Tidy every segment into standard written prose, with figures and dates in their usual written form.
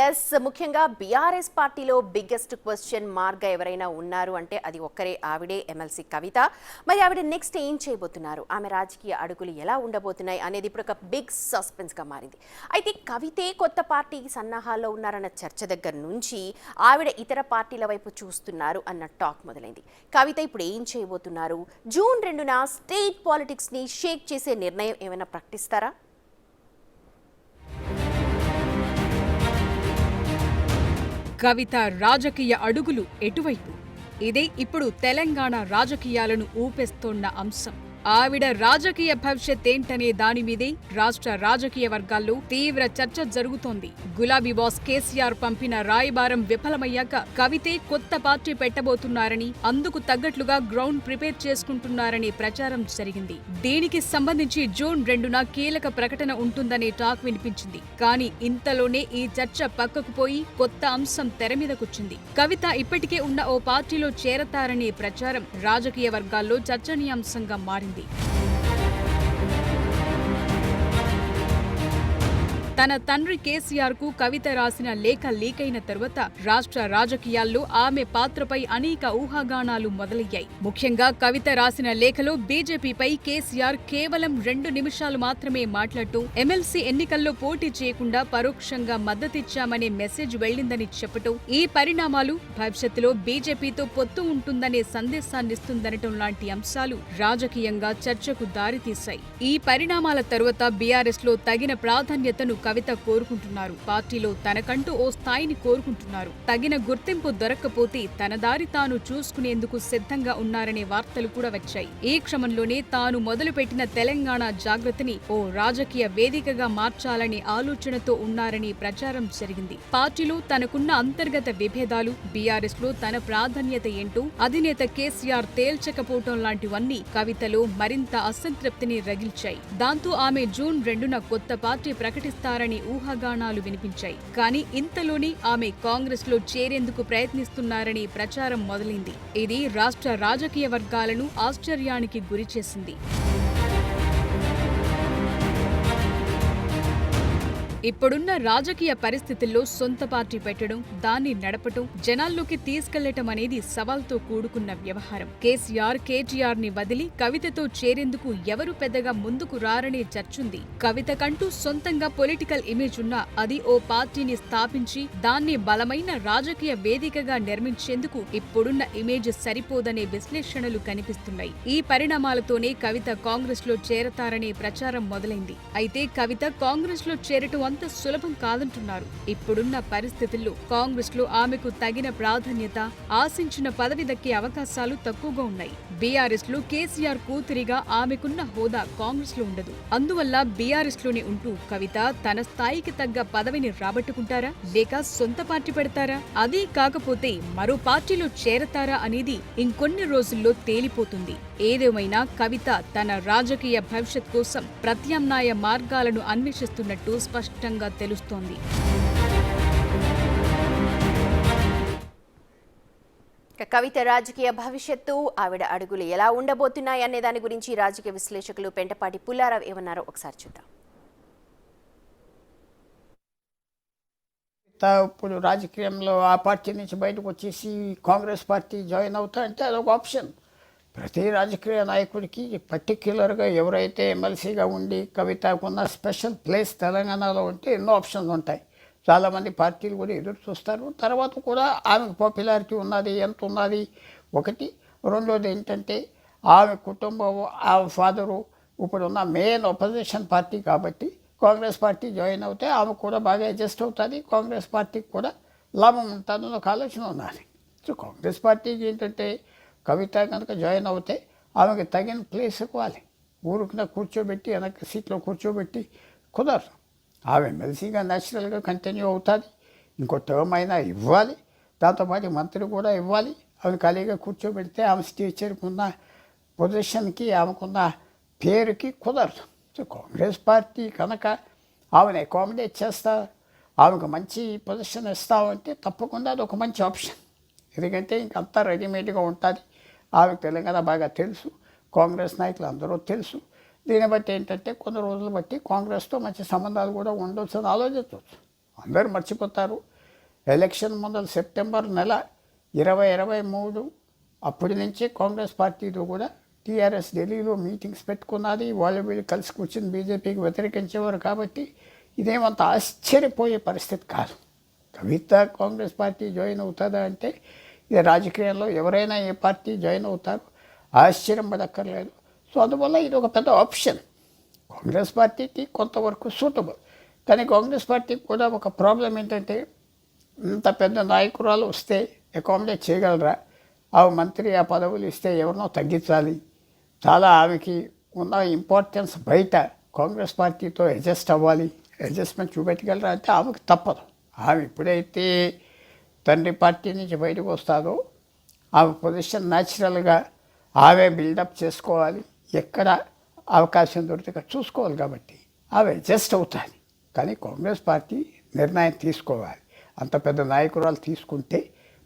Yes ముఖ్యంగా BRS పార్టీలో biggest question మార్క్గా ఎవరైనా ఉన్నారు అంటే అది ఒక్కరే, ఆవిడే ఎమ్మెల్సీ కవిత. మరి ఆవిడ నెక్స్ట్ ఏం చేయబోతున్నారు, ఆమె రాజకీయ అడుగులు ఎలా ఉండబోతున్నాయి అనేది ఇప్పుడు ఒక బిగ్ సస్పెన్స్గా మారింది. అయితే కవితే కొత్త పార్టీకి సన్నాహాల్లో ఉన్నారన్న చర్చ దగ్గర నుంచి ఆవిడ ఇతర పార్టీల వైపు చూస్తున్నారు అన్న టాక్ మొదలైంది. కవిత ఇప్పుడు ఏం చేయబోతున్నారు, జూన్ 2న స్టేట్ పాలిటిక్స్ని షేక్ చేసే నిర్ణయం ఏమైనా ప్రకటిస్తారా? కవిత రాజకీయ అడుగులు ఎటువైపు? ఇదే ఇప్పుడు తెలంగాణ రాజకీయాలను ఊపేస్తోన్న అంశం. ఆవిడ రాజకీయ భవిష్యత్ ఏంటనే దాని మీదే రాష్ట్ర రాజకీయ వర్గాల్లో తీవ్ర చర్చ జరుగుతోంది. గులాబీ బాస్ కేసీఆర్ పంపిన రాయబారం విఫలమయ్యాక కవితే కొత్త పార్టీ పెట్టబోతున్నారని, అందుకు తగ్గట్లుగా గ్రౌండ్ ప్రిపేర్ చేసుకుంటున్నారనే ప్రచారం జరిగింది. దీనికి సంబంధించి జూన్ 2న కీలక ప్రకటన ఉంటుందనే టాక్ వినిపించింది. కానీ ఇంతలోనే ఈ చర్చ పక్కకు పోయి కొత్త అంశం తెరమీదకొచ్చింది. కవిత ఇప్పటికే ఉన్న ఓ పార్టీలో చేరతారనే ప్రచారం రాజకీయ వర్గాల్లో చర్చనీయాంశంగా మారింది. తన తండ్రి కేసీఆర్ కు కవిత రాసిన లేఖ లీకైన తరువాత రాష్ట్ర రాజకీయాల్లో ఆమె పాత్రపై అనేక ఊహాగానాలు మొదలయ్యాయి. ముఖ్యంగా కవిత రాసిన లేఖలో బీజేపీపై కేసీఆర్ కేవలం 2 నిమిషాలు మాత్రమే మాట్లాడుతూ ఎమ్మెల్సీ ఎన్నికల్లో పోటీ చేయకుండా పరోక్షంగా మద్దతిచ్చామనే మెసేజ్ వెళ్లిందని చెప్పటం, ఈ పరిణామాలు భవిష్యత్తులో బీజేపీతో పొత్తు ఉంటుందనే సందేశాన్నిస్తుందనటం లాంటి అంశాలు రాజకీయంగా చర్చకు దారితీశాయి. ఈ పరిణామాల తరువాత బీఆర్ఎస్ లో తగిన ప్రాధాన్యతను కవిత కోరుకుంటున్నారు. పార్టీలో తనకంటూ ఓ స్థాయిని కోరుకుంటున్నారు. తగిన గుర్తింపు దొరక్కపోతే తన దారి తాను చూసుకునేందుకు సిద్ధంగా ఉన్నారనే వార్తలు కూడా వచ్చాయి. ఈ క్రమంలోనే తాను మొదలుపెట్టిన తెలంగాణ జాగృతిని ఓ రాజకీయ వేదికగా మార్చాలనే ఆలోచనతో ఉన్నారని ప్రచారం జరిగింది. పార్టీలో తనకున్న అంతర్గత విభేదాలు, బీఆర్ఎస్ లో తన ప్రాధాన్యత ఏంటో అధినేత కేసీఆర్ తేల్చకపోవటం లాంటివన్నీ కవితలో మరింత అసంతృప్తిని రగిల్చాయి. దాంతో ఆమె జూన్ 2న కొత్త పార్టీ ప్రకటిస్తారని ఊహాగానాలు వినిపించాయి. కానీ ఇంతలోనే ఆమె కాంగ్రెస్ లో చేరేందుకు ప్రయత్నిస్తున్నారని ప్రచారం మొదలైంది. ఇది రాష్ట్ర రాజకీయ వర్గాలను ఆశ్చర్యానికి గురిచేసింది. ఇప్పుడున్న రాజకీయ పరిస్థితుల్లో సొంత పార్టీ పెట్టడం, దాన్ని నడపటం, జనాల్లోకి తీసుకెళ్లటం అనేది సవాల్తో కూడుకున్న వ్యవహారం. కేసీఆర్, కేటీఆర్ ని వదిలి కవితతో చేరేందుకు ఎవరు పెద్దగా ముందుకు రారనే చర్చుంది. కవితకంటూ సొంతంగా పొలిటికల్ ఇమేజ్ ఉన్నా అది ఓ పార్టీని స్థాపించి దాన్ని బలమైన రాజకీయ వేదికగా నిర్మించేందుకు ఇప్పుడున్న ఇమేజ్ సరిపోదనే విశ్లేషణలు కనిపిస్తున్నాయి. ఈ పరిణామాలతోనే కవిత కాంగ్రెస్ లో చేరతారనే ప్రచారం మొదలైంది. అయితే కవిత కాంగ్రెస్ లో చేరటం అంత సులభం కాదంటున్నారు. ఇప్పుడున్న పరిస్థితుల్లో కాంగ్రెస్ లో ఆమెకు తగిన ప్రాధాన్యత, ఆశించిన పదవి దక్కే అవకాశాలు తక్కువగా ఉన్నాయి. బీఆర్ఎస్ లో కేసీఆర్ కూతురిగా ఆమెకున్న హోదా కాంగ్రెస్ లో ఉండదు. అందువల్ల బీఆర్ఎస్ లోనే ఉంటూ కవిత తన స్థాయికి తగ్గ పదవిని రాబట్టుకుంటారా, లేక సొంత పార్టీ పెడతారా? అదే కాకపోతే మరో పార్టీలో చేరతారా అనేది ఇంకొన్ని రోజుల్లో తేలిపోతుంది. ఏదేమైనా కవిత తన రాజకీయ భవిష్యత్ కోసం ప్రత్యామ్నాయ మార్గాలను అన్వేషిస్తున్నట్టు స్పష్టంగా తెలుస్తోంది. కవిత రాజకీయ భవిష్యత్తు, ఆవిడ అడుగులు ఎలా ఉండబోతున్నాయి అనే దాని గురించి రాజకీయ విశ్లేషకులు పెంటపాటి పుల్లారావు ఏమన్నారో ఒకసారి చూద్దాం. ఇప్పుడు రాజకీయంలో ఆ పార్టీ నుంచి బయటకు వచ్చేసి కాంగ్రెస్ పార్టీ జాయిన్ అవుతా అంటే అదొక ఆప్షన్. ప్రతి రాజకీయ నాయకుడికి పర్టిక్యులర్గా ఎవరైతే ఎమ్మెల్సీగా ఉండి కవితకున్న స్పెషల్ ప్లేస్ తెలంగాణలో ఉంటే ఎన్నో ఆప్షన్లు ఉంటాయి. చాలామంది పార్టీలు కూడా ఎదురు చూస్తారు. తర్వాత కూడా ఆమెకు పాపులారిటీ ఉన్నది, ఎంత ఉన్నది ఒకటి. రెండోది ఏంటంటే ఆమె కుటుంబం, ఆ ఫాదరు ఇప్పుడున్న మెయిన్ అపోజిషన్ పార్టీ కాబట్టి కాంగ్రెస్ పార్టీ జాయిన్ అవుతే ఆమె కూడా బాగా అడ్జస్ట్ అవుతుంది, కాంగ్రెస్ పార్టీకి కూడా లాభం ఉంటుందని ఒక ఆలోచన ఉన్నది. సో కాంగ్రెస్ పార్టీకి ఏంటంటే కవిత కనుక జాయిన్ అవుతే ఆమెకి తగిన ప్లేస్ ఇవ్వాలి. ఊరికి కూర్చోబెట్టి వెనక్కి సీట్లో కూర్చోబెట్టి కుదరదు. ఆమె ఎమ్మెల్సీగా న్యాచురల్గా కంటిన్యూ అవుతుంది. ఇంకో టర్మ్ అయినా ఇవ్వాలి, దాంతోపాటు మంత్రి కూడా ఇవ్వాలి. ఆమె ఖాళీగా కూర్చోబెడితే ఆమె స్టేచర్కి ఉన్న పొజిషన్కి, ఆమెకున్న పేరుకి కుదరదు. సో కాంగ్రెస్ పార్టీ కనుక ఆమెను అకామిడేట్ చేస్తా, ఆమెకు మంచి పొజిషన్ ఇస్తామంటే తప్పకుండా అది ఒక మంచి ఆప్షన్. ఎందుకంటే ఇంకంతా రెడీమేడ్గా ఉంటుంది. ఆమెకు తెలంగాణ బాగా తెలుసు, కాంగ్రెస్ నాయకులు అందరూ తెలుసు. దీన్ని బట్టి ఏంటంటే కొన్ని రోజులు బట్టి కాంగ్రెస్తో మంచి సంబంధాలు కూడా ఉండొచ్చు అని ఆలోచించవచ్చు. అందరూ మర్చిపోతారు. ఎలక్షన్ మొదలు సెప్టెంబర్ నెల 2023 అప్పటి నుంచే కాంగ్రెస్ పార్టీతో కూడా టీఆర్ఎస్ ఢిల్లీలో మీటింగ్స్ పెట్టుకున్నది. వాళ్ళు వీళ్ళు కలిసి కూర్చుని బీజేపీకి వ్యతిరేకించేవారు. కాబట్టి ఇదేమంత ఆశ్చర్యపోయే పరిస్థితి కాదు. కవిత కాంగ్రెస్ పార్టీ జాయిన్ అవుతుందా అంటే ఇది రాజకీయాల్లో ఎవరైనా ఏ పార్టీ జాయిన్ అవుతారు, ఆశ్చర్యం పడక్కర్లేదు. సో అందువల్ల ఇది ఒక పెద్ద ఆప్షన్. కాంగ్రెస్ పార్టీకి కొంతవరకు సూటబుల్. కానీ కాంగ్రెస్ పార్టీకి కూడా ఒక ప్రాబ్లం ఏంటంటే ఇంత పెద్ద నాయకురాలు వస్తే అకామిడేట్ చేయగలరా? ఆ మంత్రి ఆ పదవులు ఇస్తే ఎవరినో తగ్గించాలి. చాలా ఆమెకి ఉన్న ఇంపార్టెన్స్ బయట కాంగ్రెస్ పార్టీతో అడ్జస్ట్ అవ్వాలి. అడ్జస్ట్మెంట్ చూపెట్టగలరా అంటే ఆమెకు తప్పదు. ఆమె ఎప్పుడైతే తండ్రి పార్టీ నుంచి బయటకు వస్తుందో ఆమె పొజిషన్ న్యాచురల్గా ఆమె బిల్డప్ చేసుకోవాలి. ఎక్కడ అవకాశం దొరికితే చూసుకోవాలి. కాబట్టి ఆమె అడ్జస్ట్ అవుతుంది. కానీ కాంగ్రెస్ పార్టీ నిర్ణయం తీసుకోవాలి. అంత పెద్ద నాయకురాలు తీసుకుంటే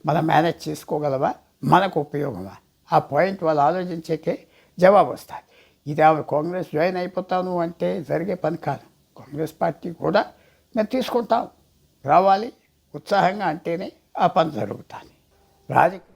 మనం మేనేజ్ చేసుకోగలవా, మనకు ఉపయోగమా? ఆ పాయింట్ వాళ్ళు ఆలోచించేకే జవాబు వస్తుంది. ఇది ఆమె కాంగ్రెస్ జాయిన్ అయిపోతాను అంటే జరిగే పని కాదు. కాంగ్రెస్ పార్టీ కూడా మేము తీసుకుంటాం, రావాలి ఉత్సాహంగా అంటేనే ఆ పని జరుగుతుంది. రాజకీయ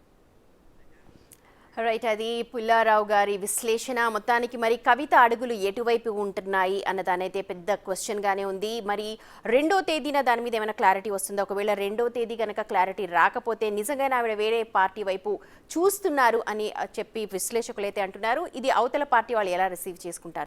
రైట్, అది పుల్లారావు గారి విశ్లేషణ. మొత్తానికి మరి కవిత అడుగులు ఎటువైపు ఉంటున్నాయి అన్నదానైతే పెద్ద క్వశ్చన్గానే ఉంది. మరి 2వ తేదీన దాని మీద ఏమైనా క్లారిటీ వస్తుందో? ఒకవేళ 2వ తేదీ కనుక క్లారిటీ రాకపోతే నిజంగానే ఆవిడ వేరే పార్టీ వైపు చూస్తున్నారు అని చెప్పి విశ్లేషకులు అయితే అంటున్నారు. ఇది అవతల పార్టీ వాళ్ళు ఎలా రిసీవ్ చేసుకుంటారు?